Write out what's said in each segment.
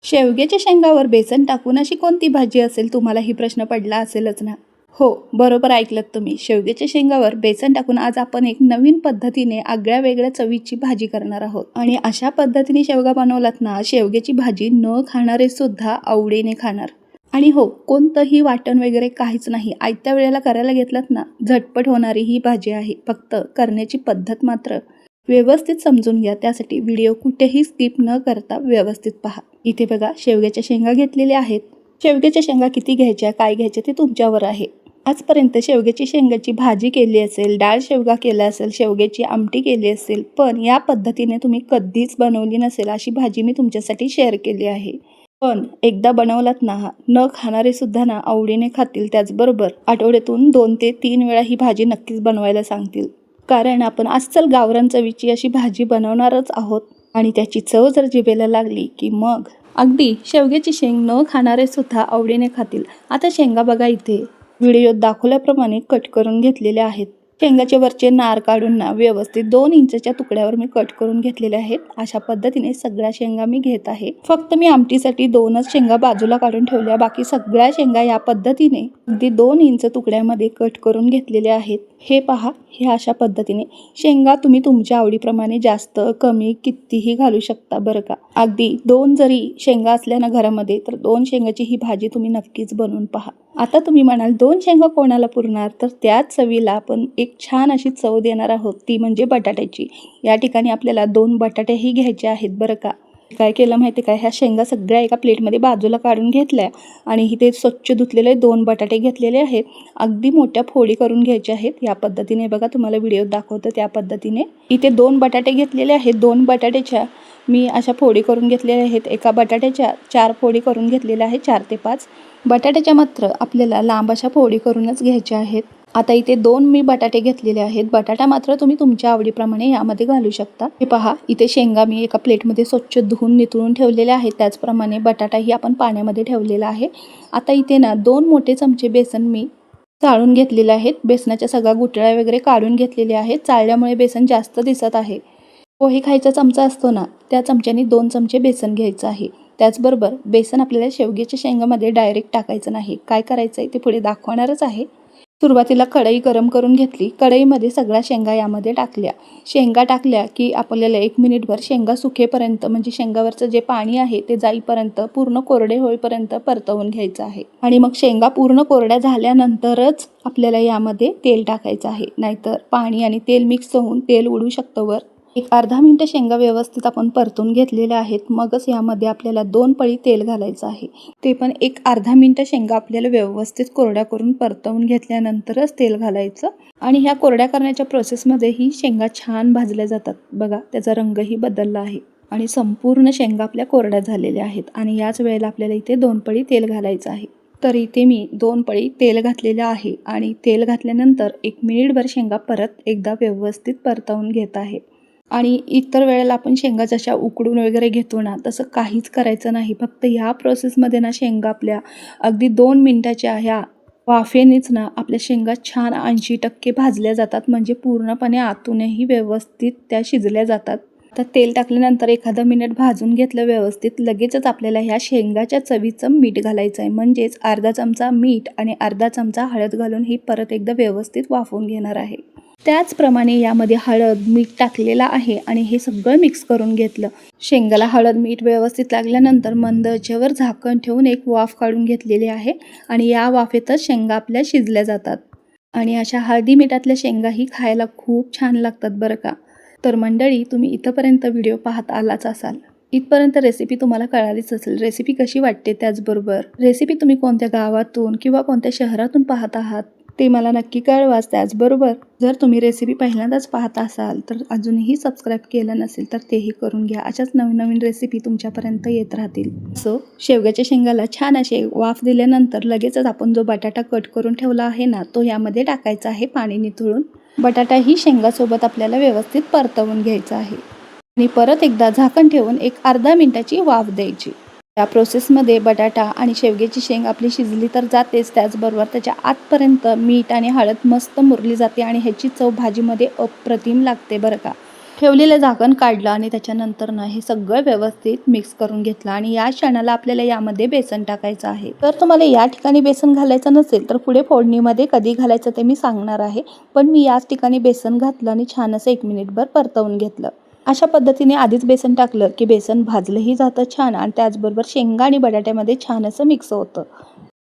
शेवग्याच्या शेंगावर बेसन टाकून अशी कोणती भाजी असेल, तुम्हालाही प्रश्न पडला असेलच ना. हो, बरोबर ऐकलत तुम्ही. शेवग्याच्या शेंगावर बेसन टाकून आज आपण एक नवीन पद्धतीने आगळ्या वेगळ्या चवीची भाजी करणार आहोत. आणि अशा पद्धतीने शेवगा बनवलात ना, शेवग्याची भाजी न खाणारे सुद्धा आवडीने खाणार. आणि हो, कोणतंही वाटण वगैरे काहीच नाही. आयत्या वेळेला करायला घेतलात ना, झटपट होणारी ही भाजी आहे. फक्त करण्याची पद्धत मात्र व्यवस्थित समजून घ्या. त्यासाठी व्हिडिओ कुठेही स्किप न करता व्यवस्थित पहा. इथे बघा, शेवग्याच्या शेंगा घेतलेल्या आहेत. शेवग्याच्या शेंगा किती घ्यायच्या, काय घ्यायचे ते तुमच्यावर आहे. आजपर्यंत शेवग्याची शेंगाची भाजी केली असेल, डाळ शेवगा केला असेल, शेवग्याची आमटी केली असेल, पण या पद्धतीने तुम्ही कधीच बनवली नसेल अशी भाजी मी तुमच्यासाठी शेअर केली आहे. पण एकदा बनवलात ना, न खाणारे सुद्धा ना आवडीने खातील. त्याचबरोबर आठवड्यातून 2 ते 3 वेळा ही भाजी नक्कीच बनवायला सांगतील. कारण आपण अस्सल गावरान चवीची अशी भाजी बनवणारच आहोत. आणि त्याची चव जर जिभेला लागली की मग अगदी शेवग्याची शेंग न खाणारे सुद्धा आवडीने खातील. आता शेंगा बघा, इथे व्हिडिओत दाखवल्याप्रमाणे कट करून घेतलेले आहेत. शेंगाचे वरचे नार काढून ना व्यवस्थित 2 इंचच्या तुकड्यावर मी कट करून घेतलेले आहेत. अशा पद्धतीने सगळ्या शेंगा मी घेत आहे. फक्त मी आमटीसाठी 2च शेंगा बाजूला काढून ठेवल्या. बाकी सगळ्या शेंगा या पद्धतीने अगदी 2 इंच तुकड्यामध्ये कट करून घेतलेल्या आहेत. हे पहा, हे अशा पद्धतीने शेंगा तुम्ही तुमच्या आवडीप्रमाणे जास्त कमी कितीही घालू शकता बरं का. अगदी 2 जरी शेंगा असल्या ना घरामध्ये, तर 2 शेंगाची ही भाजी तुम्ही नक्कीच बनवून पहा. आता तुम्ही म्हणाल 2 शेंगा कोणाला पुरणार, तर त्याच चवीला आपण एक छान अशी चव देणार आहोत, ती म्हणजे बटाट्याची. या ठिकाणी आपल्याला 2 बटाटेही घ्यायचे आहेत बरं का. काय केलं माहिती काय, ह्या शेंगा सगळ्या एका प्लेटमध्ये बाजूला काढून घेतल्या आणि इथे स्वच्छ धुतलेले 2 बटाटे घेतलेले आहेत. अगदी मोठ्या फोडी करून घ्यायच्या आहेत. या पद्धतीने बघा, तुम्हाला व्हिडिओ दाखवतं त्या पद्धतीने. इथे 2 बटाटे घेतलेले आहेत. 2 बटाट्याच्या मी अशा फोडी करून घेतलेल्या आहेत. एका बटाट्याच्या 4 फोडी करून घेतलेल्या आहेत, 4 ते 5. बटाट्याच्या मात्र आपल्याला लांब अशा फोडी करूनच घ्यायच्या आहेत. आता इथे 2 मी बटाटे घेतलेले आहेत. बटाटा मात्र तुम्ही तुमच्या आवडीप्रमाणे यामध्ये घालू शकता. हे पहा, इथे शेंगा मी एका प्लेटमध्ये स्वच्छ धुवून निथळून ठेवलेल्या आहेत. त्याचप्रमाणे बटाटाही आपण पाण्यामध्ये ठेवलेला आहे. आता इथे ना 2 मोठे चमचे बेसन मी चाळून घेतलेले आहेत. बेसनाच्या सगळ्या गुठळ्या वगैरे काढून घेतलेल्या आहेत. चाळल्यामुळे बेसन जास्त दिसत आहे. पोहे खायचा चमचा असतो ना, त्या चमच्याने 2 चमचे बेसन घ्यायचं आहे. त्याचबरोबर बेसन आपल्याला शेवग्याच्या शेंगामध्ये डायरेक्ट टाकायचं नाही. काय करायचं आहे ते पुढे दाखवणारच आहे. सुरुवातीला कढई गरम करून घेतली. कढईमध्ये सगळ्या शेंगा यामध्ये टाकल्या. शेंगा टाकल्या की आपल्याला 1 मिनिटभर शेंगा सुकेपर्यंत, म्हणजे शेंगावरचं जे पाणी आहे ते जाईपर्यंत, पूर्ण कोरडे होईपर्यंत परतवून घ्यायचं आहे. आणि मग शेंगा पूर्ण कोरड्या झाल्यानंतरच आपल्याला यामध्ये तेल टाकायचं आहे. नाहीतर पाणी आणि तेल मिक्स होऊन तेल उडू शकतं वर. एक अर्धा मिनिट शेंगा व्यवस्थित आपण परतून घेतलेल्या आहेत. मगच यामध्ये आपल्याला 2 पळी तेल घालायचं आहे. ते पण एक अर्धा मिनिट शेंगा आपल्याला व्यवस्थित कोरड्या करून परतवून घेतल्यानंतरच तेल घालायचं. आणि ह्या कोरड्या करण्याच्या प्रोसेसमध्ये ही शेंगा छान भाजल्या जातात. बघा, त्याचा रंगही बदलला आहे आणि संपूर्ण शेंगा आपल्या कोरड्या झालेल्या आहेत. आणि याच वेळेला आपल्याला इथे 2 पळी तेल घालायचं आहे. तर इथे मी 2 पळी तेल घातलेलं आहे. आणि तेल घातल्यानंतर 1 मिनिटभर शेंगा परत एकदा व्यवस्थित परतवून घेत आहे. आणि इतर वेळेला आपण शेंगा जशा उकडून वगैरे घेतो ना, तसं काहीच करायचं नाही. फक्त ह्या प्रोसेसमध्ये ना शेंगा आपल्या अगदी 2 मिनिटाच्या ह्या वाफेनेच ना आपल्या शेंगा छान 80% भाजल्या जातात. म्हणजे पूर्णपणे आतूनही व्यवस्थित त्या शिजल्या जातात. तर तेल टाकल्यानंतर एखादं मिनिट भाजून घेतलं व्यवस्थित, लगेचच आपल्याला ह्या शेंगाच्या चवीचं मीठ घालायचं आहे. म्हणजेच अर्धा चमचा मीठ आणि अर्धा चमचा हळद घालून ही परत एकदा व्यवस्थित वाफवून घेणार आहे. त्याचप्रमाणे यामध्ये हळद, मीठ टाकलेलं आहे आणि हे सगळं मिक्स करून घेतलं. शेंगाला हळद, मीठ व्यवस्थित लागल्यानंतर मंद आचेवर झाकण ठेवून एक वाफ काढून घेतलेली आहे. आणि या वाफेतच शेंगा आपल्या शिजल्या जातात. आणि अशा हळदी मिठातल्या शेंगाही खायला खूप छान लागतात बरं का. तर मंडळी, तुम्ही इथंपर्यंत व्हिडिओ पाहत आलाच असाल. इथपर्यंत रेसिपी तुम्हाला कळालीच असेल. रेसिपी कशी वाटते, त्याचबरोबर रेसिपी तुम्ही कोणत्या गावातून किंवा कोणत्या शहरातून पाहत आहात ते मला नक्की कळवाच. त्याचबरोबर जर तुम्ही रेसिपी पहिल्यांदाच पाहत असाल तर अजूनही सबस्क्राईब केलं नसेल तर तेही करून घ्या. अशाच नवीन नवीन रेसिपी तुमच्यापर्यंत येत राहतील. सो शेवग्याच्या शेंगाला छान असे वाफ दिल्यानंतर लगेचच आपण जो बटाटा कट करून ठेवला आहे ना, तो यामध्ये टाकायचा आहे पाणी निथळून. बटाटाही शेंगासोबत आपल्याला व्यवस्थित परतवून घ्यायचा आहे. आणि परत एकदा झाकण ठेवून एक अर्धा मिनिटाची वाफ द्यायची. या प्रोसेसमध्ये बटाटा आणि शेवग्याची शेंग आपली शिजली तर जातेच, त्याचबरोबर त्याच्या आतपर्यंत मीठ आणि हळद मस्त मुरली जाते आणि ह्याची चव भाजीमध्ये अप्रतिम लागते बरं का. ठेवलेलं झाकण काढलं आणि त्याच्यानंतर ना हे सगळं व्यवस्थित मिक्स करून घेतलं आणि या क्षणाला आपल्याला यामध्ये बेसन टाकायचं आहे. तर तुम्हाला या ठिकाणी बेसन घालायचं नसेल तर पुढे फोडणीमध्ये कधी घालायचं ते मी सांगणार आहे. पण मी याच ठिकाणी बेसन घातलं आणि छान असं 1 मिनिटभर परतवून घेतलं. अशा पद्धतीने आधीच बेसन टाकलं की बेसन भाजलंही जातं छान आणि त्याचबरोबर शेंगा आणि बटाट्यामध्ये छान असं मिक्स होतं.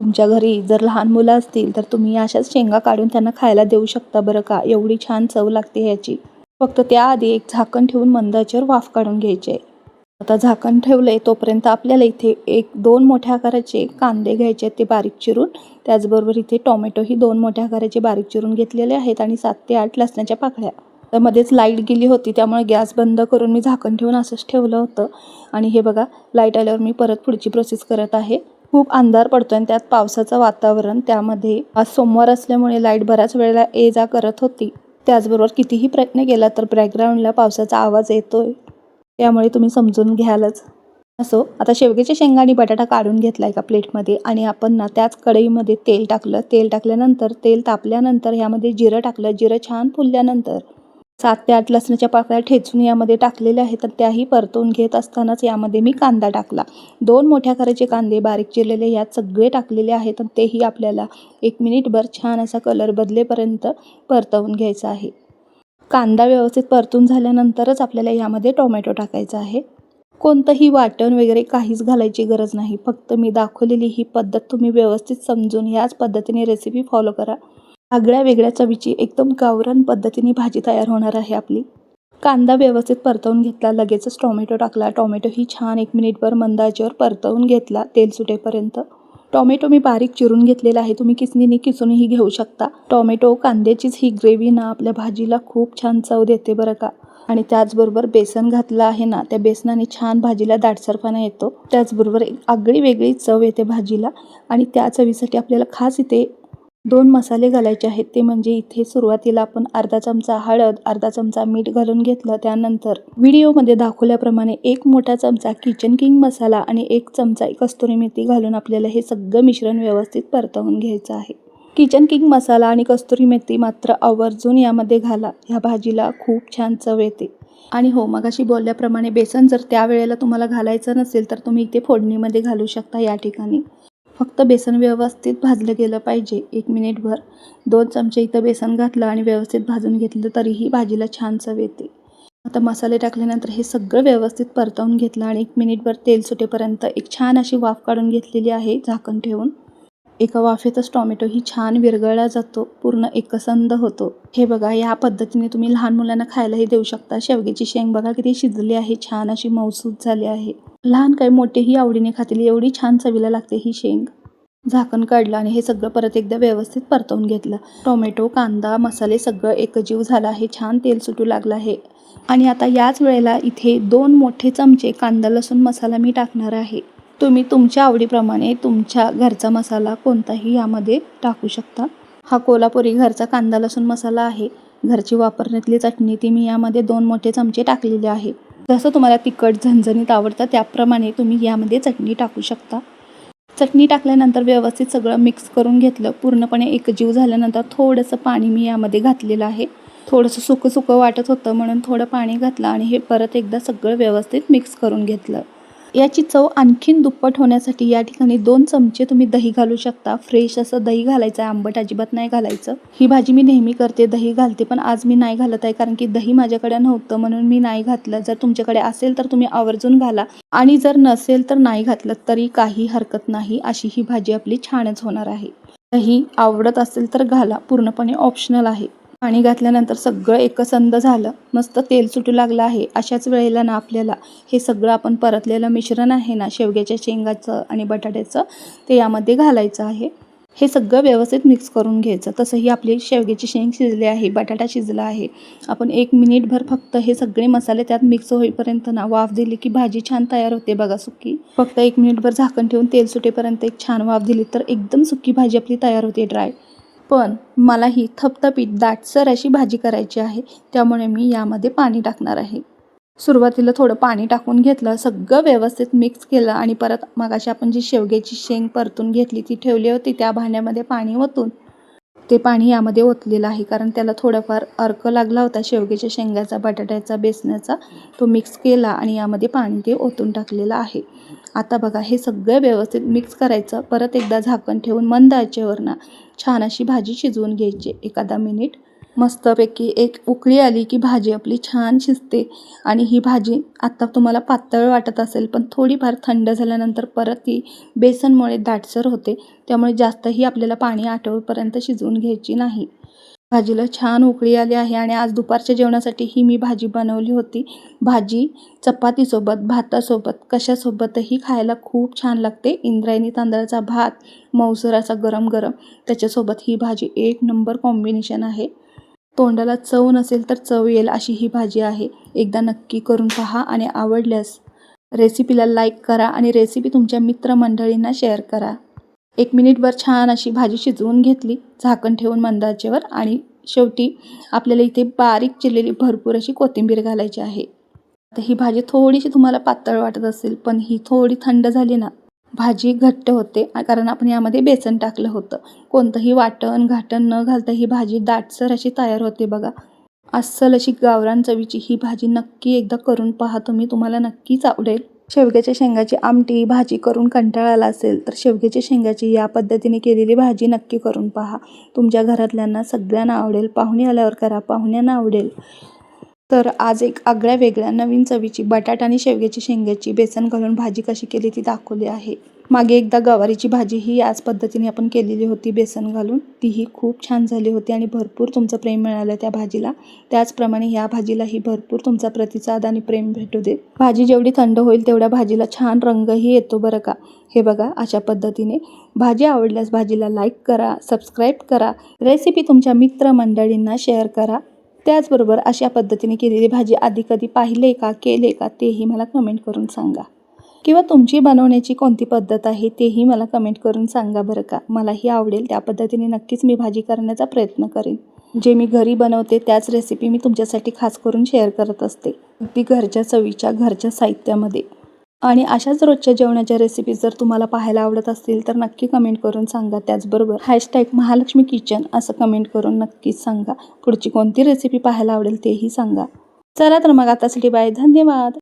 तुमच्या घरी जर लहान मुलं असतील तर तुम्ही अशाच शेंगा काढून त्यांना खायला देऊ शकता बरं का. एवढी छान चव लागते ह्याची. फक्त त्याआधी एक झाकण ठेवून मंद आचेवर वाफ काढून घ्यायचे. आता झाकण ठेवलंय तोपर्यंत आपल्याला इथे 1-2 मोठ्या आकाराचे कांदे घ्यायचे आहेत ते बारीक चिरून. त्याचबरोबर इथे टोमॅटोही 2 मोठ्या आकाराचे बारीक चिरून घेतलेले आहेत आणि 7 ते 8 लसणाच्या पाकळ्या. तर मध्येच लाईट गेली होती त्यामुळे गॅस बंद करून मी झाकण ठेवून असंच ठेवलं होतं. आणि हे बघा लाईट आल्यावर मी परत पुढची प्रोसेस करत आहे. खूप अंधार पडतोय आणि त्यात पावसाचं वातावरण, त्यामध्ये आज सोमवार असल्यामुळे लाईट बऱ्याच वेळेला ये जा करत होती. त्याचबरोबर कितीही प्रयत्न केला तर बॅकग्राऊंडला पावसाचा आवाज येतोय, त्यामुळे तुम्ही समजून घ्यालच. असो, आता शेवग्याच्या शेंगा आणि बटाटा काढून घेतला एका प्लेटमध्ये आणि आपण ना त्याच कढईमध्ये तेल टाकलं. तेल टाकल्यानंतर तेल तापल्यानंतर यामध्ये जिरं टाकलं. जिरं छान फुलल्यानंतर 7 ते 8 लसणाच्या पाकळ्या ठेचून यामध्ये टाकलेल्या आहेत. तर त्याही परतवून घेत असतानाच यामध्ये मी कांदा टाकला. 2 मोठ्या आकाराचे कांदे बारीक चिरलेले यात सगळे टाकलेले आहेत आणि तेही आपल्याला 1 मिनिटभर छान असा कलर बदलेपर्यंत परतवून घ्यायचा आहे. कांदा व्यवस्थित परतून झाल्यानंतरच आपल्याला यामध्ये टोमॅटो टाकायचा आहे. कोणतंही वाटण वगैरे काहीच घालायची गरज नाही. फक्त मी दाखवलेली ही पद्धत तुम्ही व्यवस्थित समजून याच पद्धतीने रेसिपी फॉलो करा. आगळ्या वेगळ्या चवीची एकदम गावरान पद्धतीने भाजी तयार होणार आहे आपली. कांदा व्यवस्थित परतवून घेतला. लगेचच टोमॅटो टाकला. टोमॅटोही छान 1 मिनिटभर मंद आचेवर परतवून घेतला तेल सुटेपर्यंत. टोमॅटो मी बारीक चिरून घेतलेला आहे. तुम्ही किसणीने किसूनही घेऊ शकता. टोमॅटो कांद्याचीच ही ग्रेव्ही ना आपल्या भाजीला खूप छान चव देते बरं का. आणि त्याचबरोबर बेसन घातलं आहे ना, त्या बेसनाने छान भाजीला दाटसरपणा येतो. त्याचबरोबर एक आगळी वेगळी चव येते भाजीला. आणि त्या चवीसाठी आपल्याला खास इथे 2 मसाले घालायचे आहेत. ते म्हणजे इथे सुरुवातीला आपण अर्धा चमचा हळद, अर्धा चमचा मीठ घालून घेतलं. त्यानंतर व्हिडिओमध्ये दाखवल्याप्रमाणे 1 मोठा चमचा किचन किंग मसाला आणि 1 चमचा कस्तुरी मेथी घालून आपल्याला हे सगळं मिश्रण व्यवस्थित परतवून घ्यायचं आहे. किचन किंग मसाला आणि कस्तुरी मेथी मात्र आवर्जून यामध्ये घाला. ह्या भाजीला खूप छान चव येते. आणि हो, मगाशी बोलल्याप्रमाणे बेसन जर त्यावेळेला तुम्हाला घालायचं नसेल तर तुम्ही इथे फोडणीमध्ये घालू शकता. या ठिकाणी फक्त बेसन व्यवस्थित भाजलं गेलं पाहिजे 1 मिनिटभर. 2 चमचे इथं बेसन घातलं आणि व्यवस्थित भाजून घेतलं तरीही भाजीला छान चव येते. आता मसाले टाकल्यानंतर हे सगळं व्यवस्थित परतवून घेतलं आणि 1 मिनिटभर तेल सुटेपर्यंत एक छान अशी वाफ काढून घेतलेली आहे झाकण ठेवून. एका वाफेतच टोमॅटो ही छान विरघळला जातो, पूर्ण एकसंध होतो. हे बघा, या पद्धतीने तुम्ही लहान मुलांना खायलाही देऊ शकता. शेवग्याची शेंग बघा किती शिजली आहे, छान अशी मऊसूत झाली आहे. लहान काय मोठेही आवडीने खातील एवढी छान चवीला लागते ही शेंग. झाकण काढलं आणि हे सगळं परत एकदा व्यवस्थित परतवून घेतलं. टोमॅटो, कांदा, मसाले सगळं एकजीव झाला आहे. छान तेल सुटू लागलं आहे. आणि आता याच वेळेला इथे 2 मोठे चमचे कांदा लसूण मसाला मी टाकणार आहे. तुम्ही तुमच्या आवडीप्रमाणे तुमच्या घरचा मसाला कोणताही यामध्ये टाकू शकता. हा कोल्हापुरी घरचा कांदा लसूण मसाला आहे. घरची वापरण्यातली चटणी ती मी यामध्ये 2 मोठे चमचे टाकलेले आहे. जसं तुम्हाला तिखट झणझणीत आवडतं त्याप्रमाणे तुम्ही यामध्ये चटणी टाकू शकता. चटणी टाकल्यानंतर व्यवस्थित सगळं मिक्स करून घेतलं. पूर्णपणे एकजीव झाल्यानंतर थोडंसं पाणी मी यामध्ये घातलेलं आहे. थोडंसं सुकं सुकं वाटत होतं म्हणून थोडं पाणी घातलं आणि हे परत एकदा सगळं व्यवस्थित मिक्स करून घेतलं. याची चव आणखीन दुप्पट होण्यासाठी या ठिकाणी 2 चमचे तुम्ही दही घालू शकता. फ्रेश असं दही घालायचं आहे, आंबट अजिबात नाही घालायचं. ही भाजी मी नेहमी करते, दही घालते, पण आज मी नाही घालत आहे कारण की दही माझ्याकडे नव्हतं म्हणून मी नाही घातलं. जर तुमच्याकडे असेल तर तुम्ही आवर्जून घाला आणि जर नसेल तर नाही घातलं तरी काही हरकत नाही. अशी ही भाजी आपली छानच होणार आहे. दही आवडत असेल तर घाला, पूर्णपणे ऑप्शनल आहे. पाणी घातल्यानंतर सगळं एकसंध झालं, मस्त तेल सुटू लागलं आहे. अशाच वेळेला ना आपल्याला हे सगळं आपण परतलेलं मिश्रण आहे ना शेवग्याच्या शेंगाचं आणि बटाट्याचं, ते यामध्ये घालायचं आहे. हे सगळं व्यवस्थित मिक्स करून घ्यायचं. तसंही आपली शेवग्याची शेंग शिजली आहे, बटाटा शिजला आहे. आपण 1 मिनिटभर फक्त हे सगळे मसाले त्यात मिक्स होईपर्यंत ना वाफ दिली की भाजी छान तयार होते बघा सुकी. फक्त 1 मिनिटभर झाकण ठेवून तेल सुटेपर्यंत एक छान वाफ दिली तर एकदम सुकी भाजी आपली तयार होते ड्राय. पण मला ही थपथपीत दाटसर अशी भाजी करायची आहे, त्यामुळे मी यामध्ये पाणी टाकणार आहे. सुरुवातीला थोडं पाणी टाकून घेतलं, सगळं व्यवस्थित मिक्स केलं आणि परत मगाशी आपण जी शेवग्याची शेंग परतून घेतली ती ठेवली होती त्या भांड्यामध्ये पाणी ओतून ते पाणी यामध्ये ओतलेलं आहे, कारण त्याला थोडाफार अर्क लागला होता शेवग्याच्या शेंगाचा, बटाट्याचा, बेसनाचा. तो मिक्स केला आणि यामध्ये पाणी ते ओतून टाकलेलं आहे. आता बघा हे सगळं व्यवस्थित मिक्स करायचं. परत एकदा झाकण ठेवून मंद आचेवर छान अशी भाजी शिजवून घ्यायची 1-10 मिनिट. मस्तपैकी एक उकळी आली की भाजी आपली छान शिजते. आणि ही भाजी आत्ता तुम्हाला पातळ वाटत असेल, पण थोडीफार थंड झाल्यानंतर परत ती बेसनमुळे दाटसर होते. त्यामुळे जास्तही आपल्याला पाणी आटवपर्यंत शिजवून घ्यायची नाही. भाजीला छान उकळी आली आहे आणि आज दुपारच्या जेवणासाठी ही मी भाजी बनवली होती. भाजी चपातीसोबत, भातासोबत, कशासोबतही खायला खूप छान लागते. इंद्रायणी तांदळाचा भात, मऊसर असा गरम गरम, त्याच्यासोबत ही भाजी एक नंबर कॉम्बिनेशन आहे. तोंडाला चव नसेल तर चव येईल अशी ही भाजी आहे. एकदा नक्की करून पहा आणि आवडल्यास रेसिपीला लाईक करा आणि रेसिपी तुमच्या मित्रमंडळींना शेअर करा. 1 मिनिटभर छान अशी भाजी शिजवून घेतली झाकण ठेवून मंद आचेवर. आणि शेवटी आपल्याला इथे बारीक चिरलेली भरपूर अशी कोथिंबीर घालायची आहे. आता ही भाजी थोडीशी तुम्हाला पातळ वाटत असेल, पण ही थोडी थंड झाली ना भाजी घट्ट होते, कारण आपण यामध्ये बेसन टाकलं होतं. कोणतंही वाटण घाटण न घालता ही भाजी दाटसर अशी तयार होते बघा. अस्सल अशी गावरान चवीची ही भाजी नक्की एकदा करून पहा तुम्ही, तुम्हाला नक्कीच आवडेल. शेवग्याच्या शेंगाची आमटी भाजी करून कंटाळा आला असेल तर शेवग्याच्या शेंगाची या पद्धतीने केलेली भाजी नक्की करून पहा. तुमच्या घरातल्यांना सगळ्यांना आवडेल. पाहुणे आल्यावर करा, पाहुण्यांना आवडेल. तर आज एक आगळ्या वेगळ्या नवीन चवीची बटाटा आणि शेवग्याची शेंगाची बेसन घालून भाजी कशी केली ती दाखवली आहे. मागे एकदा गवारीची भाजी ही याच पद्धतीने आपण केलेली होती बेसन घालून. तीही खूप छान झाली होती आणि भरपूर तुमचं प्रेम मिळालं त्या भाजीला. त्याचप्रमाणे या भाजीलाही भरपूर तुमचा प्रतिसाद आणि प्रेम भेटू दे. भाजी जेवढी थंड होईल तेवढ्या भाजीला छान रंगही येतो बरं का. हे बघा अशा पद्धतीने भाजी आवडल्यास भाजीला लाईक करा, सबस्क्राईब करा, रेसिपी तुमच्या मित्रमंडळींना शेअर करा. त्याचबरोबर अशा पद्धतीने केलेली भाजी आधी कधी पाहिले का, केले का तेही मला कमेंट करून सांगा. किंवा तुमची बनवण्याची कोणती पद्धत आहे तेही मला कमेंट करून सांगा बरं का. मलाही आवडेल. त्या पद्धतीने नक्कीच मी भाजी करण्याचा प्रयत्न करेन. जे मी घरी बनवते त्याच रेसिपी मी तुमच्यासाठी खास करून शेअर करत असते, अगदी घरच्या चवीच्या, घरच्या साहित्यामध्ये. आणि अशाच रोजच्या जेवणाच्या रेसिपीज जर तुम्हाला पाहायला आवडत असतील तर नक्की कमेंट करून सांगा. त्याचबरोबर #महालक्ष्मी किचन असं कमेंट करून नक्कीच सांगा. पुढची कोणती रेसिपी पाहायला आवडेल तेही सांगा. चला तर मग आतासाठी बाय. धन्यवाद.